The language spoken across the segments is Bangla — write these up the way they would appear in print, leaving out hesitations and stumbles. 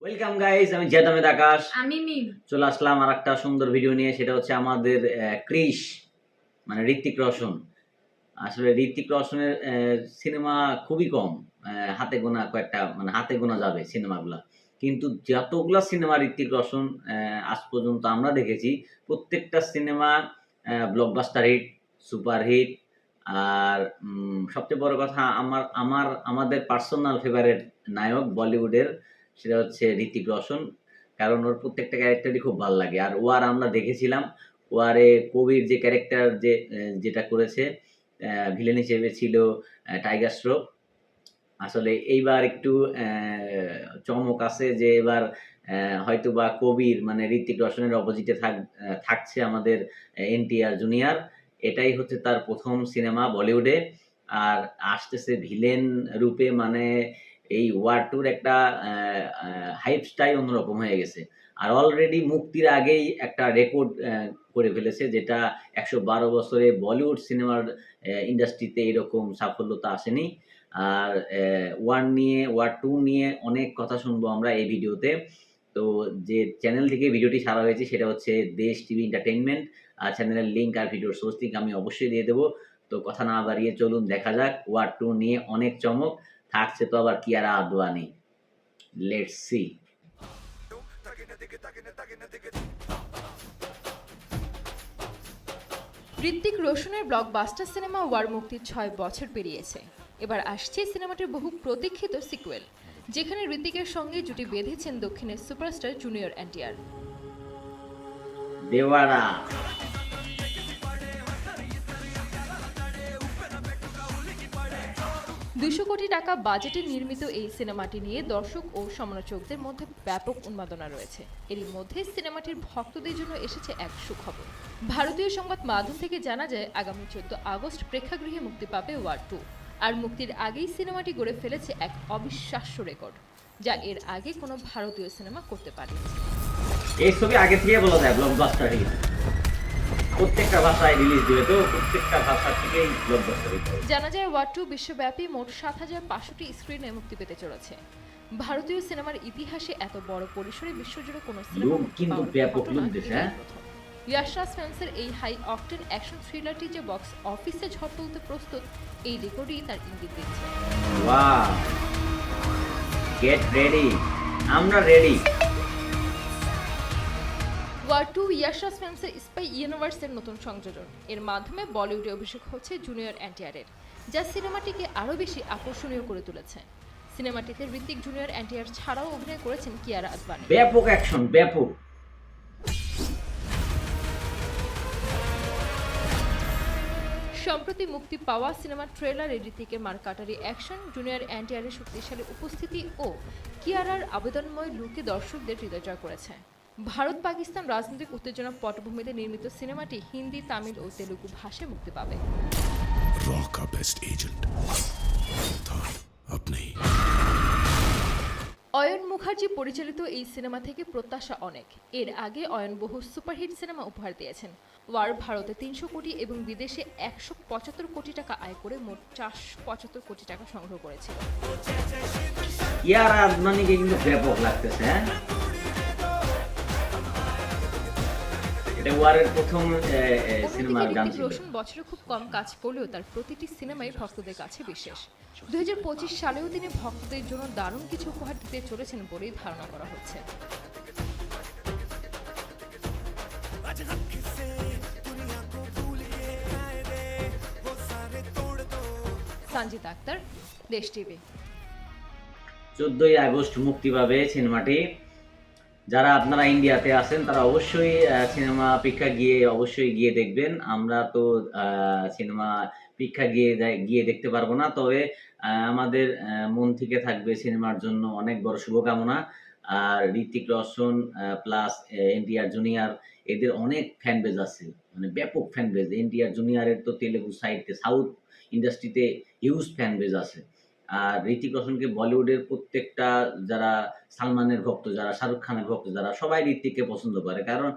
ওয়েলকাম গাইস, আমি জিয়াদ আহমেদ আকাশ। আমি মিম। চলে আসলাম আর একটা সুন্দর ভিডিও নিয়ে। সেটা হচ্ছে আমাদের ক্রিশ মানে ঋত্বিক রোশন। আসলে ঋত্বিক রোশনের সিনেমা খুবই কম, হাতে গোনা কয়েকটা, মানে হাতে গোনা যাবে সিনেমাগুলা। কিন্তু যতগুলা সিনেমা ঋত্বিক রোশন আজ পর্যন্ত আমরা দেখেছি, প্রত্যেকটা cinema blockbuster hit, super hit. আর সবচেয়ে বড় কথা, আমাদের পার্সোনাল ফেভারিট নায়ক বলিউডের, সেটা হচ্ছে ঋত্বিক রোশন। কারণ ওর প্রত্যেকটা ক্যারেক্টারই খুব ভালো লাগে। আর ওয়ার আমরা দেখেছিলাম, ওয়ারে কবির যে ক্যারেক্টার যেটা করেছে, ভিলেন হিসেবে ছিল টাইগার শ্রফ। আসলে এইবার একটু চমক আছে যে এবার হয়তোবা কবির মানে ঋত্বিক রোশনের অপোজিটে থাকছে আমাদের এনটিআর জুনিয়র। এটাই হচ্ছে তার প্রথম সিনেমা বলিউডে। আর আসতেছে ভিলেন রূপে, মানে এই ওয়ার টুর একটা হাইপটাই অন্যরকম হয়ে গেছে। আর অলরেডি মুক্তির আগেই একটা রেকর্ড করে ফেলেছে, যেটা ১১২ বছরে বলিউড সিনেমার ইন্ডাস্ট্রিতে এরকম সাফল্যতা আসেনি। আর ওয়ার টু নিয়ে অনেক কথা শুনবো আমরা এই ভিডিওতে। তো যে চ্যানেল থেকে ভিডিওটি ছাড়া হয়েছে সেটা হচ্ছে দেশ টিভি এন্টারটেইনমেন্ট। চ্যানেলের লিঙ্ক আর ভিডিওর সোর্স লিঙ্ক আমি অবশ্যই দিয়ে দেবো। তো কথা না বাড়িয়ে চলুন দেখা যাক। ওয়ার টু নিয়ে অনেক চমক থাকছে, তো আবার কিয়ারা আদওয়ানি। Let's see. ঋত্বিক রোশনের ব্লকবাস্টার সিনেমা ওয়ার মুক্তির ৬ বছর পেরিয়েছে। এবার আসছে সিনেমাটির বহু প্রতীক্ষিত সিকুয়েল, যেখানে ঋত্বিকের সঙ্গে জুটি বেঁধেছেন দক্ষিণের সুপারস্টার জুনিয়র এনটিআর। দেওয়ারা ২০০ কোটি টাকা বাজেটে নির্মিত এই সিনেমাটি নিয়ে দর্শক ও সমালোচকদের মধ্যে ব্যাপক উন্মাদনা রয়েছে। এরই মধ্যে সিনেমাটির ভক্তদের জন্য এসেছে এক সুখবর। ভারতীয় সংবাদ মাধ্যম থেকে জানা যায়, আগামী ১৪ আগস্ট প্রেক্ষাগৃহে মুক্তি পাবে ওয়ার টু। আর মুক্তির আগেই সিনেমাটি গড়ে ফেলেছে এক অবিশ্বাস্য রেকর্ড, যা এর আগে কোনো ভারতীয় সিনেমা করতে পারেনি। এই ছবি আগে থেকে বলা যায় ব্লকবাস্টার হিট। প্রত্যেকটা ভাষায় রিলিজ দিবে, তো প্রত্যেকটা ভাষা থেকেই ব্লকবাস্টার হিট। জানা যায় ওয়ার টু বিশ্বব্যাপী মোট ৭,৫০০টি স্ক্রিনে মুক্তি পেতে চলেছে। ভারতীয় সিনেমার ইতিহাসে এত বড় পরিসরে বিশ্বজুড়ে কোনো সিনেমা মুক্তি পাওয়ার ঘটনা এটাই প্রথম। ইয়াশরাজ ফিল্মসের এই হাই অকটেন অ্যাকশন থ্রিলারটি যে বক্স অফিসে ঝড় তুলতে প্রস্তুত, এই রেকর্ডই তার ইঙ্গিত দিচ্ছে। ওয়াও, গেট রেডি, আমরা রেডি। ওয়ার টু ইয়াশরাজ ফিল্মসের স্পাই ইউনিভার্সের নতুন সংযোজন। এর মাধ্যমে বলিউডে অভিষেক হচ্ছে জুনিয়র এনটিআরের, যা সিনেমাটিকে আরও বেশি আকর্ষণীয় করে তুলেছে। সিনেমাটিতে ঋত্বিক জুনিয়র এনটিআর ছাড়াও অভিনয় করেছেন কিয়ারা আদভানি। ব্যাপক অ্যাকশন, ব্যাপক। সম্প্রতি মুক্তি পাওয়া সিনেমার ট্রেলারে ঋত্বিকের মারকাটারি অ্যাকশন, জুনিয়র এনটিআরের শক্তিশালী উপস্থিতি ও কিয়ারার আবেদনময় লুকে দর্শকদের হৃদয় জয় করেছে। ভারত পাকিস্তান রাজনৈতিক উত্তেজনা পটভূমিতে নির্মিত সিনেমাটি হিন্দি, তামিল ও তেলুগু ভাষায় মুক্তি পাবে। অয়ন মুখার্জি পরিচালিত এই সিনেমা থেকে প্রত্যাশা অনেক। এর আগে অয়ন বহু সুপারহিট সিনেমা উপহার দিয়েছেন। ওয়ার ভারতে ৩০০ কোটি এবং বিদেশে ১৭৫ কোটি টাকা আয় করে মোট ৪৭৫ কোটি টাকা সংগ্রহ করেছিল। কিয়ারা আদভানিকে কিন্তু ব্যাপক লাগতেছে। এটা ওয়ারের প্রথম সিনেমার গান ছিল। রোশন বছরে খুব কম কাজ করলেও তার প্রতিটি সিনেমাই ভক্তদের কাছে বিশেষ। ২০২৫ সালেও তিনি ভক্তদের জন্য দারুণ কিছু উপহার দিতে চলেছেন বলেই ধারণা করা হচ্ছে। সঞ্জিত আক্তার, দেশ টিভি। ১৪ই আগস্ট মুক্তি পাবে সিনেমাটি। যারা আপনারা ইন্ডিয়াতে আছেন তারা অবশ্যই সিনেমা অবশ্যই গিয়ে দেখবেন। আমরা তো সিনেমা গিয়ে দেখতে পারবো না, তবে আমাদের মন থেকে থাকবে সিনেমার জন্য অনেক বড় শুভকামনা। আর ঋত্বিক রোশন প্লাস এনটিআর জুনিয়র, এদের অনেক ফ্যান বেজ আছে, মানে ব্যাপক ফ্যান বেজ। এনটিআর জুনিয়রের তো তেলেগু সাইডে, সাউথ ইন্ডাস্ট্রিতে হিউজ ফ্যান বেজ আছে। আর ঋত্বিক রোশনকে বলিউডের প্রত্যেকটা, যারা সালমানের ভক্ত, যারা শাহরুখ খানের ভক্ত, যারা সবাই ঋত্বিককে পছন্দ করে। কারণ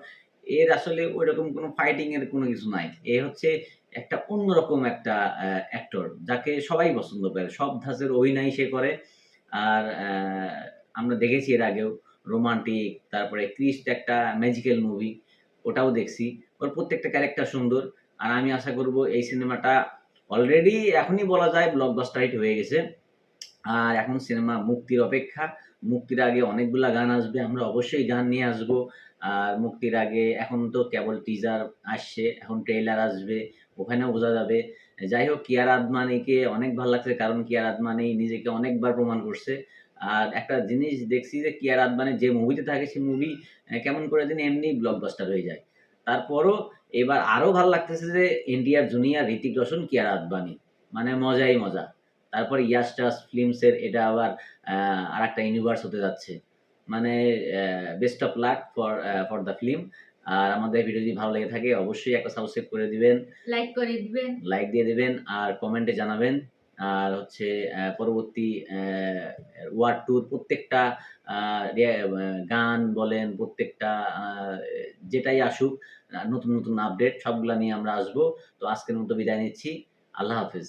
এর আসলে ওইরকম কোনো ফাইটিং এর কোনো কিছু নাই। এ হচ্ছে একটা অন্যরকম একটা অ্যাক্টর, যাকে সবাই পছন্দ করে। সব ধাঁচের অভিনয় সে করে। আর আমরা দেখেছি এর আগেও রোমান্টিক, তারপরে ক্রিস একটা ম্যাজিক্যাল মুভি, ওটাও দেখছি। ওর প্রত্যেকটা ক্যারেক্টার সুন্দর। আর আমি আশা করব এই সিনেমাটা অলরেডি এখনই বলা যায় ব্লকবাস্টার হিট হয়ে গেছে। আর এখন সিনেমা মুক্তির অপেক্ষা। মুক্তির আগে অনেকগুলা গান আসবে, আমরা অবশ্যই গান নিয়ে আসবো। আর মুক্তির আগে এখন তো কেবল টিজার আসছে, এখন ট্রেইলার আসবে, ওখানেও বোঝা যাবে। যাই হোক, কিয়ারা আদমানিকে অনেক ভালো লাগছে, কারণ কিয়ারা আদমানি নিজেকে অনেকবার প্রমাণ করছে। আর একটা জিনিস দেখছি যে কিয়ারা আদমানি যে মুভিতে থাকে সেই মুভি কেমন করে যেন এমনি ব্লকবাস্টার হয়ে যায়। তারপরও এবার আরো ভালো লাগতেছে যে এনটিআর জুনিয়র, ঋতিক রোশন, কিয়ারা আদবানি, মানে মজাই মজা। তারপর ইয়াস টাস ফিল্মসের এটা আবার আরেকটা ইউনিভার্স হতে যাচ্ছে। মানে best of luck for the film. আর আমাদের ভিডিও যদি ভালো লেগে থাকে অবশ্যই একটা সাবস্ক্রাইব করে দিবেন, লাইক করে দিবেন। লাইক দিয়ে দিবেন, আর কমেন্টে জানাবেন। আর হচ্ছে পরবর্তী ওয়ার্ড ট্যুর প্রত্যেকটা গান বলেন, প্রত্যেকটা যেটাই আসুক, নতুন নতুন আপডেট সবগুলা নিয়ে আমরা আসবো। তো আজকের মতো বিদায় নিচ্ছি। আল্লাহ হাফেজ।